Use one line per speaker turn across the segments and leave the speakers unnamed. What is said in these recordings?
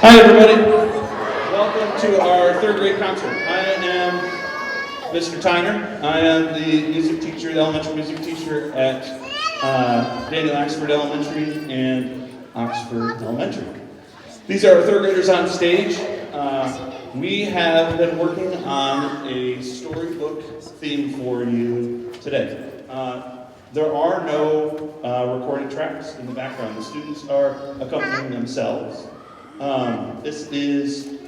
Hi everybody, welcome to our third grade concert. I am Mr. Tyner. I am the music teacher, the elementary music teacher at Daniel Oxford Elementary and Oxford Elementary. These are our third graders on stage. We have been working on a storybook theme for you today. There are no recorded tracks in the background. The students are accompanying themselves. This is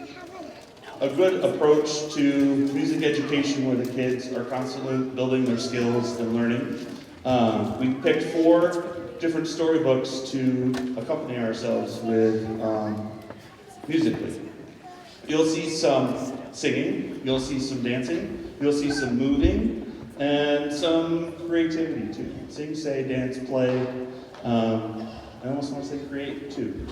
a good approach to music education where the kids are constantly building their skills and learning. We picked 4 different storybooks to accompany ourselves with musically. You'll see some singing, you'll see some dancing, you'll see some moving, and some creativity too. Sing, say, dance, play. I almost want to say create too.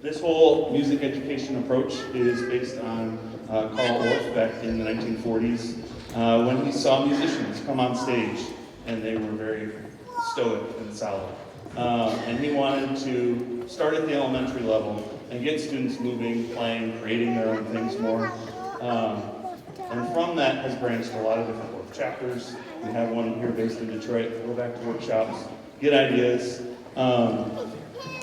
This whole music education approach is based on Carl Orff back in the 1940s when he saw musicians come on stage and they were very stoic and solid. And he wanted to start at the elementary level and get students moving, playing, creating their own things more. And from that has branched a lot of different work chapters. We have one here based in Detroit. Go back to workshops, get ideas.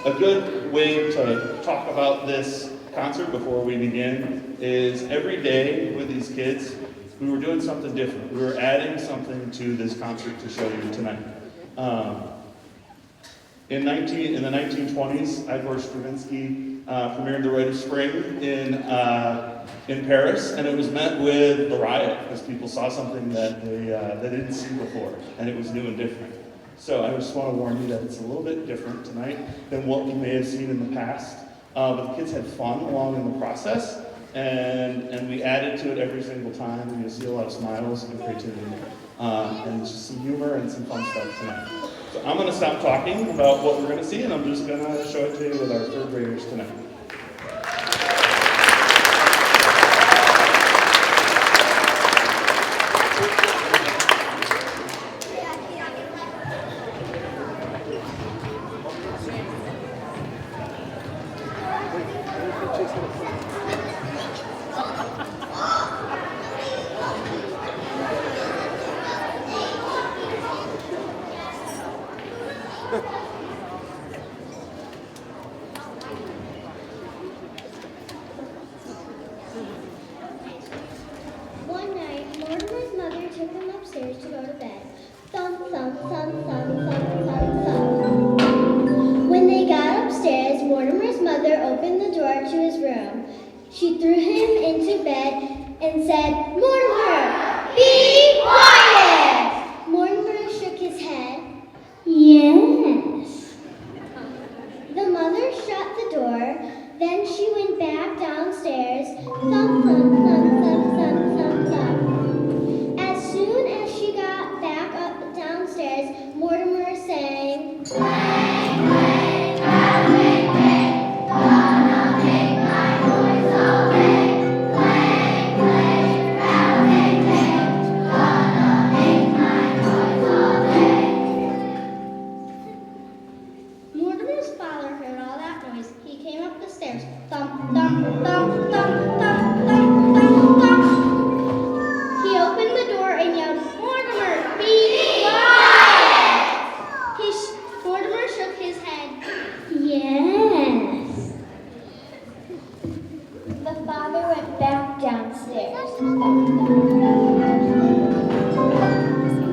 A good way to talk about this concert before we begin is every day with these kids, we were doing something different. We were adding something to this concert to show you tonight. In the 1920s, Igor Stravinsky premiered The Rite of Spring in Paris, and it was met with a riot because people saw something that they didn't see before, and it was new and different. So I just want to warn you that it's a little bit different tonight than what you may have seen in the past. But the kids had fun along in the process, and we added to it every single time. And you'll see a lot of smiles and creativity, and just some humor and some fun stuff tonight. So I'm going to stop talking about what we're going to see, and I'm just going to show it to you with our third graders tonight.
One night, Mortimer's mother took him upstairs to go to bed. Thump, thump, thump, thump, thump, thump, thump. When they got upstairs, Mortimer's mother opened the door to his room. She threw him into bed and said, "Mortimer, be quiet!" Mortimer shook his head. Yes. The mother shut the door. Then she went back downstairs. Thump, thump, thump, thump, thump, thump, thump. As soon as she got back up downstairs, Mortimer sang, "Clang, clang, rattling, clang, gonna make my voice all big. Clang, clang, rattling, clang, gonna make my voice all big." Mortimer's father heard all that noise. He came up the stairs. Thump, thump, thump, thump, thump, thump, thump, thump. He opened the door and yelled, "Mortimer, be quiet!" Mortimer shook his head. Yes. The father went back downstairs.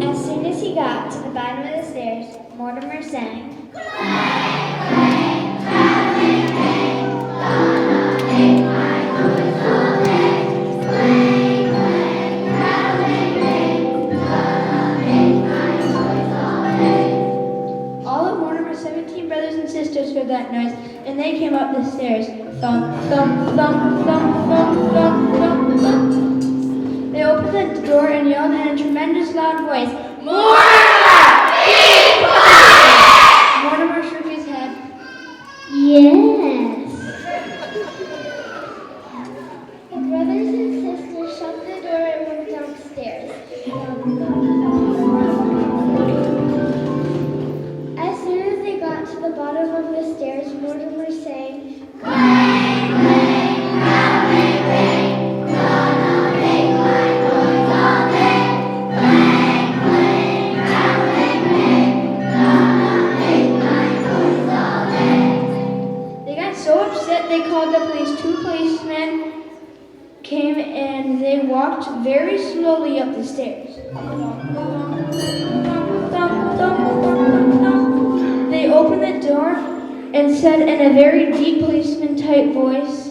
As soon as he got to the bottom of the stairs, Mortimer sang, heard that noise, and they came up the stairs. Thump, thump, thump, thump, thump, thump, thump, thump. They opened the door and yelled in a tremendous loud voice, "Mortimer, be quiet!" Mortimer shook his head. Yes. The brothers and sisters shut the door and went downstairs. As soon as they got to the bottom bottom of the stairs, Mortimer sang,
They got so upset they called the police. 2 policemen came and they walked very slowly up the stairs. They opened the door and said in a very deep policeman-type voice,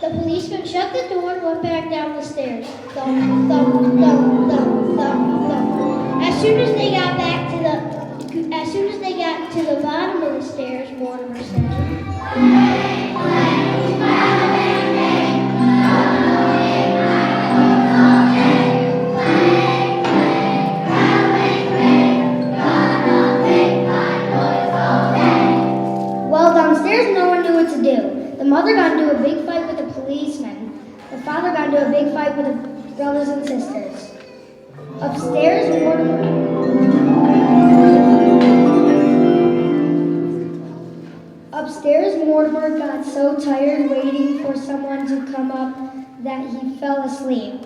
the policeman shut the door and went back down the stairs. Thump, thump, thump, thump, thump, thump. As soon as they got to the bottom of the stairs, Mortimer said, well, downstairs no one knew what to do. The mother got into a big fight with the policeman. The father got into a big fight with the brothers and sisters. Upstairs, Mortimer got so tired waiting for someone to come up that he fell asleep.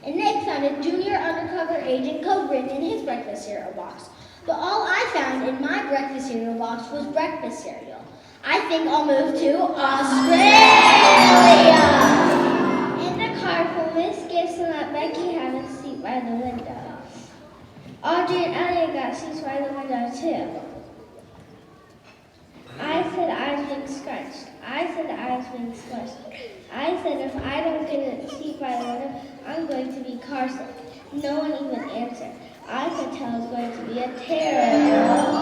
And Nick found a junior undercover agent code written in his breakfast cereal box. But all I found in my breakfast cereal box was breakfast cereal. I think I'll move to Australia! In the car for Miss Gibson let Becky have a seat by the window. Audrey and Elliot got seats by the window too. I said I's being scratched. I said I's being squished. I said if I don't get a seat by the window, I'm going to be car sick. No one even answered. I could tell it was going to be a terrible,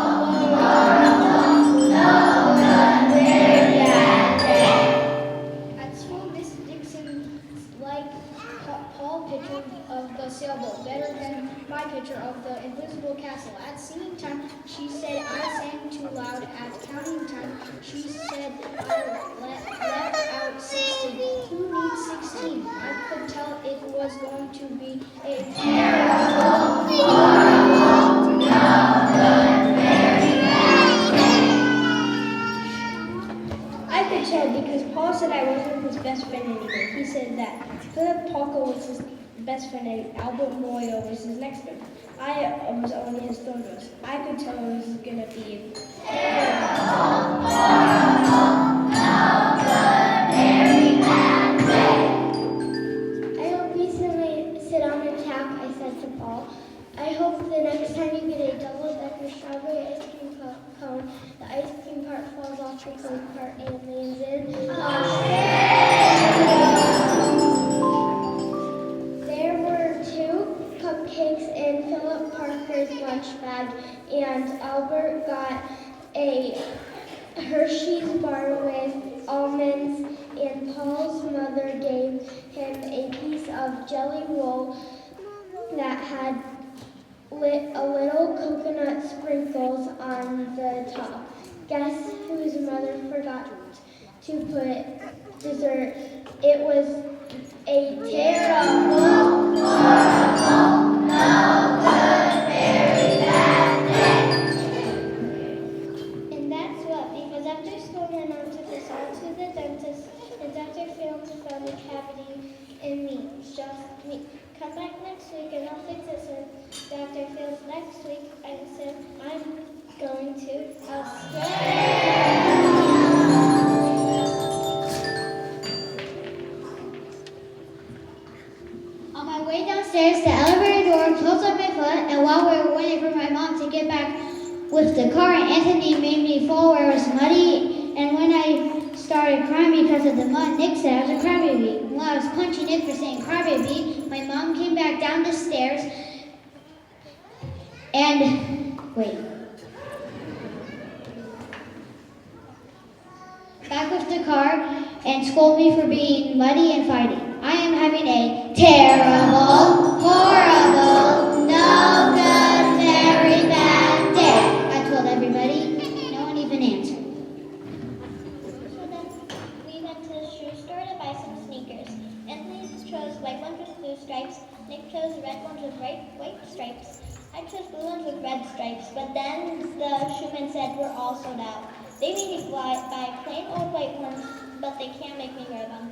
very bad day. At school, Miss Dixon liked Paul's picture of the sailboat better than my picture of the invisible castle. At singing time, she said I sang too loud. At counting time, she said I left out 16. Who needs 16? I could tell it was going to be a terrible, I could tell because Paul said I wasn't his best friend anymore. He said that Philip Polka was his best friend and Albert Moyo was his next friend. I was only his third rose. I could tell it was going to be I hope you sit on the tap, I said to Paul. I hope the next time you get a double-decker strawberry ice cream cone, the ice cream part falls off the cone part and lands in There were 2 cupcakes in Philip Parker's lunch bag, and Albert got a Hershey's bar with almonds, and Paul's mother gave him a piece of jelly roll that had a little coconut sprinkles on the top. Guess whose mother forgot to put dessert? It was a terrible, horrible, And that's what, because after school my mom took us all to the dentist and Dr. Fields found a cavity in me, just me. Come back next week and I'll fix it, said Dr. Fields. Next week I said I'm going to Australia. On my way downstairs, the elevator door closed on my foot, and while we were waiting for my mom to get back with the car, Anthony made me fall where it was muddy, and when I started crying because of the mud, Nick said I was a crybaby. While I was punching Nick for saying crybaby, my mom came back down the stairs and back with the car and scolded me for being muddy and fighting. I am having a terrible, horrible, no good, very bad day, I told everybody. No one even answered. So then we went to the shoe store to buy some sneakers. Anthony chose white ones with blue stripes. Nick chose red ones with white stripes. I chose blue ones with red stripes, but then the shoeman said we're all sold out. They made me buy plain old white ones, but they can't make me wear them.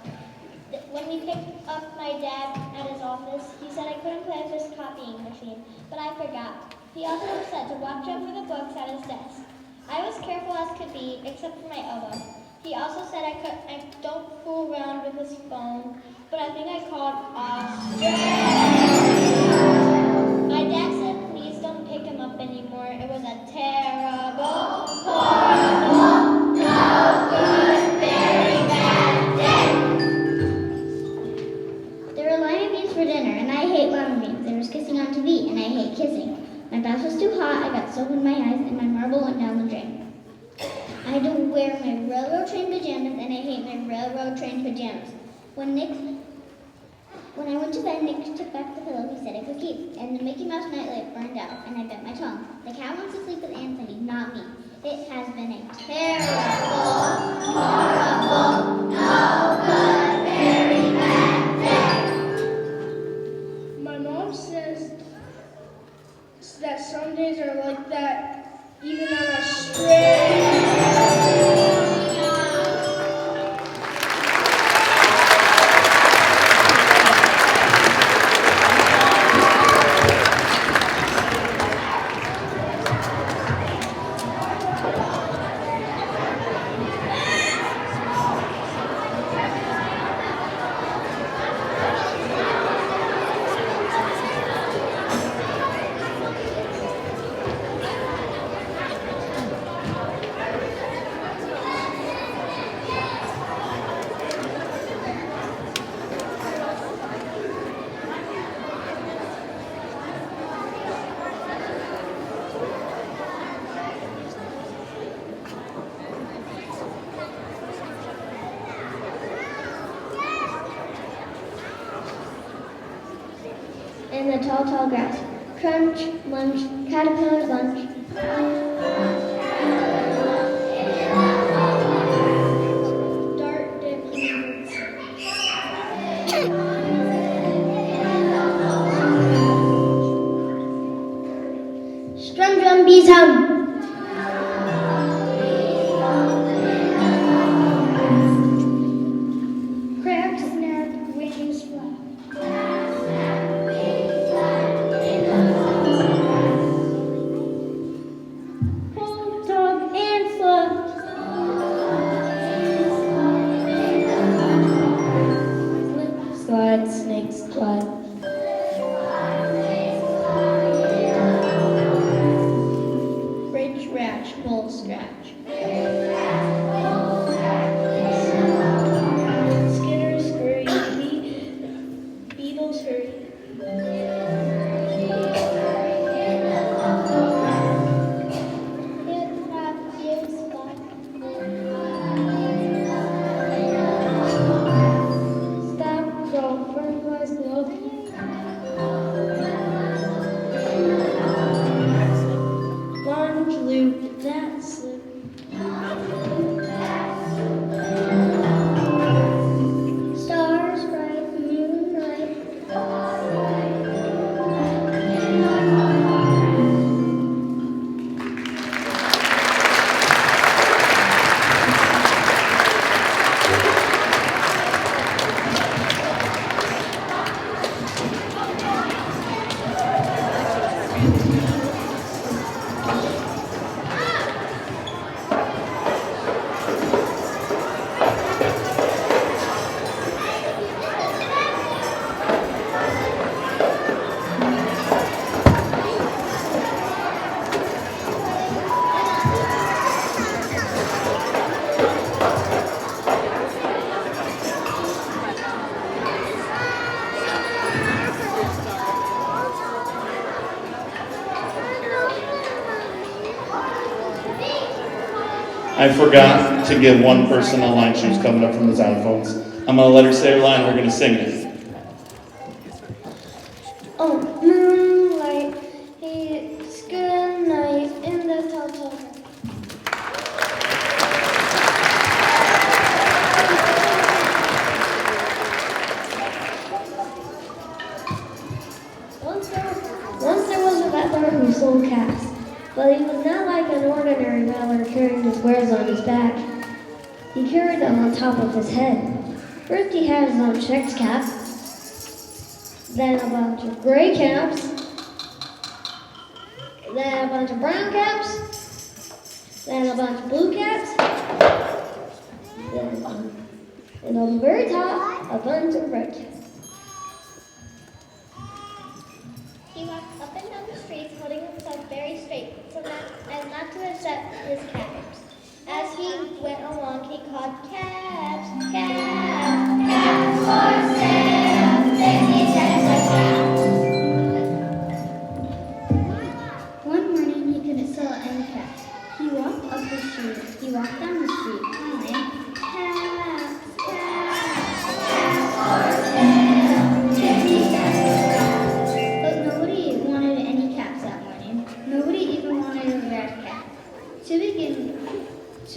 When we picked up my dad at his office, he said I couldn't play with his copying machine, but I forgot. He also said to watch out for the books at his desk. I was careful as could be, except for my elbow. He also said I don't fool around with his phone, but I think I called Australia. My dad said please don't pick him up anymore. It was a terrible, horrible, no good, very bad day. There were lima beans for dinner, and I hate lima beans. There was kissing on TV, and I hate kissing. My bath was too hot, I got soap in my eyes, and my marble went down the drain. I had to wear my railroad train pajamas, and I hate my railroad train pajamas. When I went to bed, Nick took back the pillow he said I could keep, and the Mickey Mouse nightlight burned out, and I bit my tongue. The cat wants to sleep with Anthony, not me. It has been a terrible, horrible, no good, very bad day.
My mom says that some days are like that, even on Australia.
In the tall, tall grass. Crunch, munch, caterpillar's lunch. Dart, dip, hummingbirds. Strum, drum, bees hum. Crab, snap, wings fly. Slide, snakes, slide.
I forgot to give one person a line. She was coming up from the xylophones. I'm going to let her say her line. We're going to sing it.
Oh, moonlight, it's good night in the tall tall. Once there was a peddler who sold caps, but he was not like an ordinary peddler carrying his wares on his back. He carried them on top of his head. First he had his own checked cap, then a bunch of gray caps, then a bunch of brown caps, then a bunch of blue caps, then and on the very top, a bunch of red caps. He walked up and down the streets holding himself very straight so as not to upset his caps. As he went along, he called, "Caps, caps, caps for sale, 50 cents a cap." One morning, he couldn't sell any caps. He walked up the street. He walked down the street, calling, "Caps, caps, caps for sale, 50 cents a cap." But nobody wanted any caps that morning. Nobody even wanted a red cap. He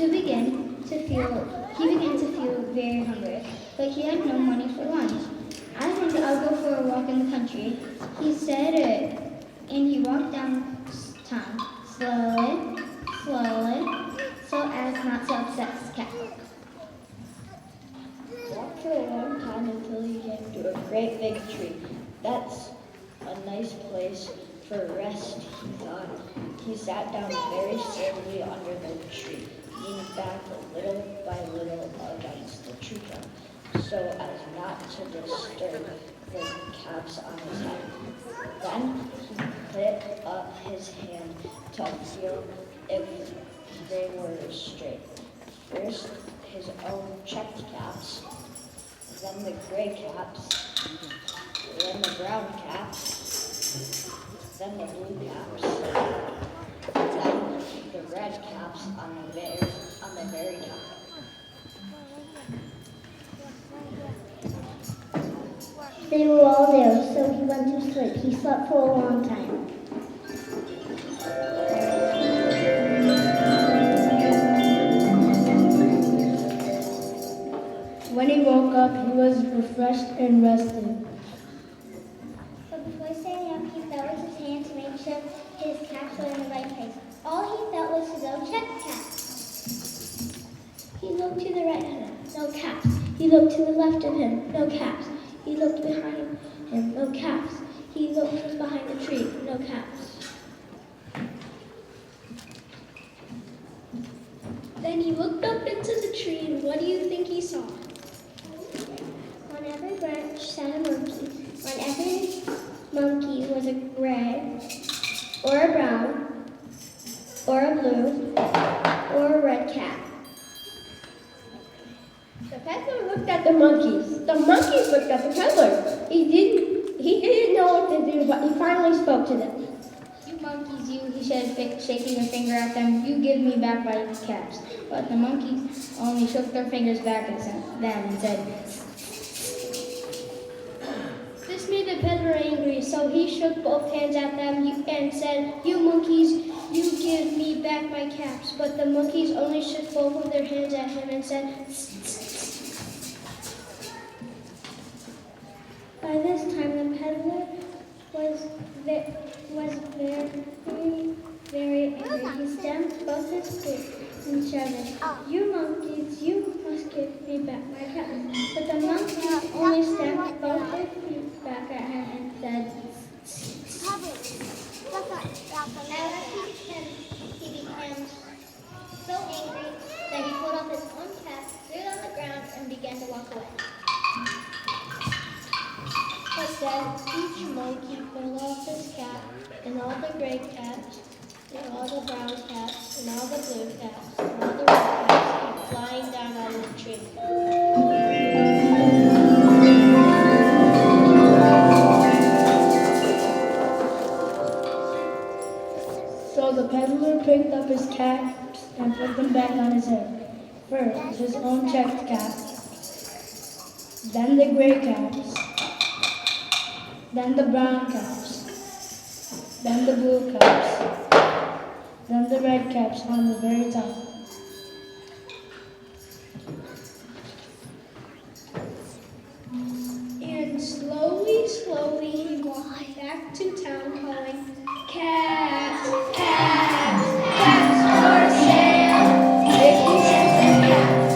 began to feel very hungry, but he had no money for lunch. "I think I'll go for a walk in the country," he said, and he walked downtown slowly, so as not to upset his cat. Walked for a long time until he came to a great big tree. "That's a nice place for rest," he thought. He sat down very slowly under the tree, leaning back little by little against the tree trunk, so as not to disturb the caps on his head. Then he put up his hand to feel if they were straight. First his own checked caps, then the gray caps, then the brown caps, then the blue caps, then the red caps on the very top. They were all there, so he went to sleep. He slept for a long time.
When he woke up, he was refreshed and rested.
But before standing up, he felt with his hand to make sure his caps were in the right place. All he felt was his own checked cap. He looked to the right of him, no caps. He looked to the left of him, no caps. He looked behind him, no caps. He looked just behind the tree, no caps. Then he looked up into the tree, and what do you think he saw? On every branch sat a monkey. On every monkey was a gray, or a brown, or a blue, or a red cat. The peddler looked at the monkeys. The monkeys looked at the peddler. He didn't know what to do, but he finally spoke to them. "You monkeys, you," he said, shaking a finger at them, "you give me back my caps." But the monkeys only shook their fingers back at them and said, This made the peddler angry, so he shook both hands at them and said, "You monkeys, you give me back my caps." But the monkeys only shook both of their hands at him and said, By this time, the peddler was very angry. He stamped both his feet and shouted, "You monkeys, you must give me back my caps." But the monkeys only stamped both their feet back at him and said, he became so angry that he pulled off his own cap, threw it on the ground, and began to walk away. But then each monkey pulled off his cap, and all the gray caps, and all the brown caps, and all the blue caps, and all the red caps came flying down out of the tree.
So the peddler picked up his caps and put them back on his head. First, his own checked cap, then the gray caps, then the brown caps, then the blue caps, then the red caps on the very top.
And slowly, he walked back to town calling, "Cats, cats, cats for sale, 50 cents a cat."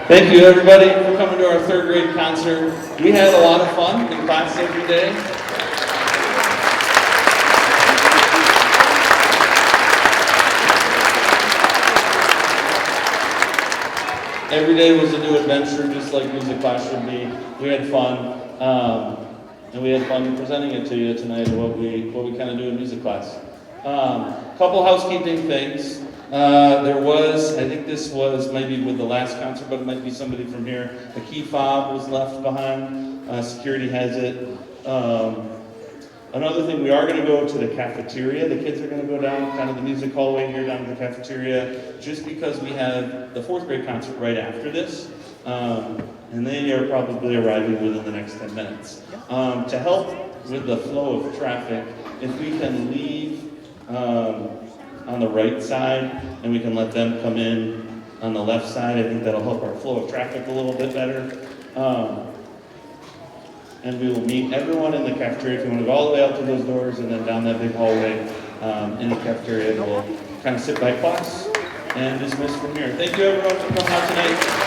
Thank you, everybody, for coming to our third grade concert. We had a lot of fun in class every day. Every day was a new adventure, just like music class should be. We had fun, and we had fun presenting it to you tonight, what we kind of do in music class. Couple housekeeping things. There was, I think this was maybe with the last concert, but it might be somebody from here. A key fob was left behind. Security has it. Another thing, we are going to go to the cafeteria. The kids are going to go down kind of the music hallway here down to the cafeteria, just because we have the fourth grade concert right after this. And they are probably arriving within the next 10 minutes. To help with the flow of traffic, if we can leave on the right side, and we can let them come in on the left side. I think that'll help our flow of traffic a little bit better. And we will meet everyone in the cafeteria. If you want to go all the way out to those doors and then down that big hallway in the cafeteria, we'll kind of sit by class and dismiss from here. Thank you, everyone, for coming out tonight.